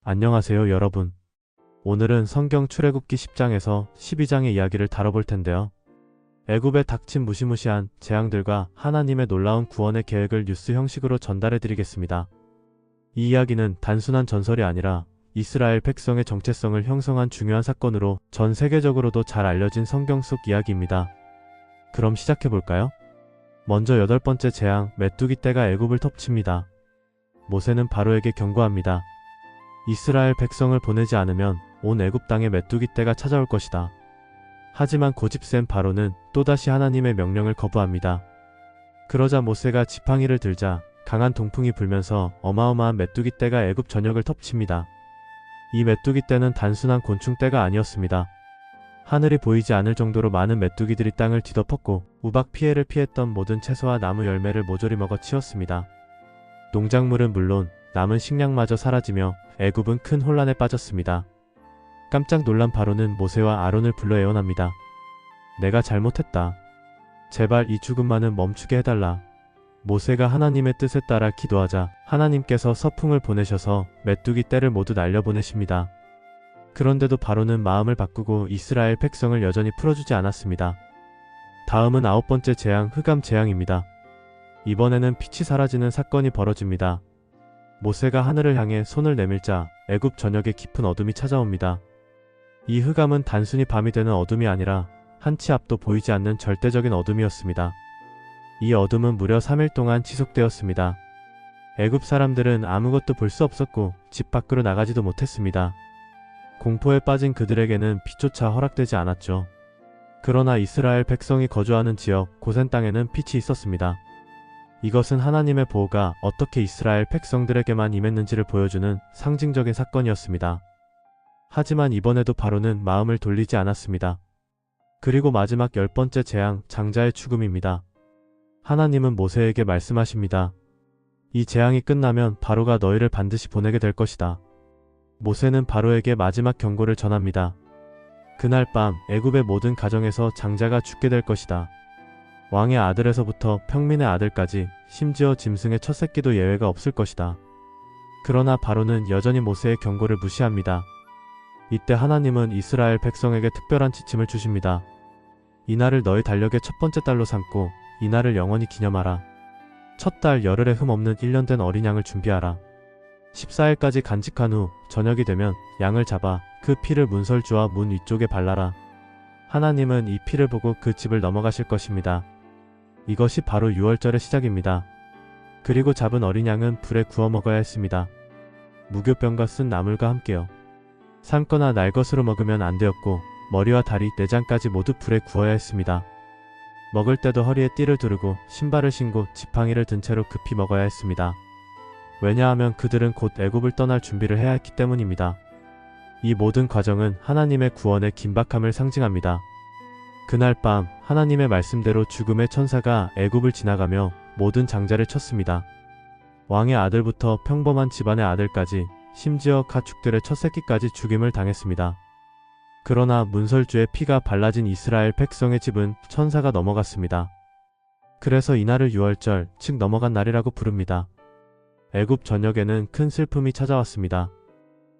안녕하세요, 여러분. 오늘은 성경 출애굽기 10장에서 12장의 이야기를 다뤄볼 텐데요. 애굽에 닥친 무시무시한 재앙들과 하나님의 놀라운 구원의 계획을 뉴스 형식으로 전달해 드리겠습니다. 이 이야기는 단순한 전설이 아니라 이스라엘 백성의 정체성을 형성한 중요한 사건으로 전 세계적으로도 잘 알려진 성경 속 이야기입니다. 그럼 시작해 볼까요? 먼저 8번째 재앙, 메뚜기 떼가 애굽을 덮칩니다. 모세는 바로에게 경고합니다. 이스라엘 백성을 보내지 않으면 온 애굽 땅에 메뚜기 떼가 찾아올 것이다. 하지만 고집센 바로는 또다시 하나님의 명령을 거부합니다. 그러자 모세가 지팡이를 들자 강한 동풍이 불면서 어마어마한 메뚜기 떼가 애굽 전역을 덮칩니다. 이 메뚜기 떼는 단순한 곤충 떼가 아니었습니다. 하늘이 보이지 않을 정도로 많은 메뚜기들이 땅을 뒤덮었고 우박 피해를 피했던 모든 채소와 나무 열매를 모조리 먹어 치웠습니다. 농작물은 물론 남은 식량마저 사라지며 애굽은 큰 혼란에 빠졌습니다. 깜짝 놀란 바로는 모세와 아론을 불러 애원합니다. 내가 잘못했다. 제발 이 죽음만은 멈추게 해달라. 모세가 하나님의 뜻에 따라 기도하자 하나님께서 서풍을 보내셔서 메뚜기 떼를 모두 날려보내십니다. 그런데도 바로는 마음을 바꾸고 이스라엘 백성을 여전히 풀어주지 않았습니다. 다음은 9번째 재앙, 흑암 재앙입니다. 이번에는 빛이 사라지는 사건이 벌어집니다. 모세가 하늘을 향해 손을 내밀자 애굽 전역에 깊은 어둠이 찾아옵니다. 이 흑암은 단순히 밤이 되는 어둠이 아니라 한 치 앞도 보이지 않는 절대적인 어둠이었습니다. 이 어둠은 무려 3일 동안 지속되었습니다. 애굽 사람들은 아무것도 볼 수 없었고 집 밖으로 나가지도 못했습니다. 공포에 빠진 그들에게는 빛조차 허락되지 않았죠. 그러나 이스라엘 백성이 거주하는 지역 고센 땅에는 빛이 있었습니다. 이것은 하나님의 보호가 어떻게 이스라엘 백성들에게만 임했는지를 보여주는 상징적인 사건이었습니다. 하지만 이번에도 바로는 마음을 돌리지 않았습니다. 그리고 마지막 10번째 재앙, 장자의 죽음입니다. 하나님은 모세에게 말씀하십니다. 이 재앙이 끝나면 바로가 너희를 반드시 보내게 될 것이다. 모세는 바로에게 마지막 경고를 전합니다. 그날 밤 애굽의 모든 가정에서 장자가 죽게 될 것이다. 왕의 아들에서부터 평민의 아들까지 심지어 짐승의 첫 새끼도 예외가 없을 것이다. 그러나 바로는 여전히 모세의 경고를 무시합니다. 이때 하나님은 이스라엘 백성에게 특별한 지침을 주십니다. 이날을 너희 달력의 첫 번째 달로 삼고 이날을 영원히 기념하라. 첫 달 열흘에 흠 없는 1년 된 어린 양을 준비하라. 14일까지 간직한 후 저녁이 되면 양을 잡아 그 피를 문설주와 문 위쪽에 발라라. 하나님은 이 피를 보고 그 집을 넘어가실 것입니다. 이것이 바로 유월절의 시작입니다. 그리고 잡은 어린 양은 불에 구워 먹어야 했습니다. 무교병과 쓴 나물과 함께요. 삶거나 날 것으로 먹으면 안 되었고 머리와 다리, 내장까지 모두 불에 구워야 했습니다. 먹을 때도 허리에 띠를 두르고 신발을 신고 지팡이를 든 채로 급히 먹어야 했습니다. 왜냐하면 그들은 곧 애굽을 떠날 준비를 해야 했기 때문입니다. 이 모든 과정은 하나님의 구원의 긴박함을 상징합니다. 그날 밤 하나님의 말씀대로 죽음의 천사가 애굽을 지나가며 모든 장자를 쳤습니다. 왕의 아들부터 평범한 집안의 아들까지 심지어 가축들의 첫 새끼까지 죽임을 당했습니다. 그러나 문설주의 피가 발라진 이스라엘 백성의 집은 천사가 넘어갔습니다. 그래서 이날을 유월절, 즉 넘어간 날이라고 부릅니다. 애굽 전역에는 큰 슬픔이 찾아왔습니다.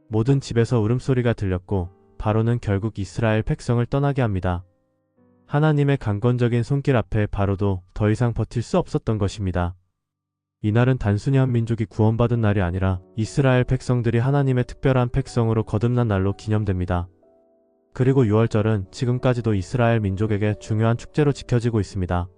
모든 집에서 울음소리가 들렸고 바로는 결국 이스라엘 백성을 떠나게 합니다. 하나님의 강권적인 손길 앞에 바로도 더 이상 버틸 수 없었던 것입니다. 이날은 단순히 한 민족이 구원받은 날이 아니라 이스라엘 백성들이 하나님의 특별한 백성으로 거듭난 날로 기념됩니다. 그리고 유월절은 지금까지도 이스라엘 민족에게 중요한 축제로 지켜지고 있습니다.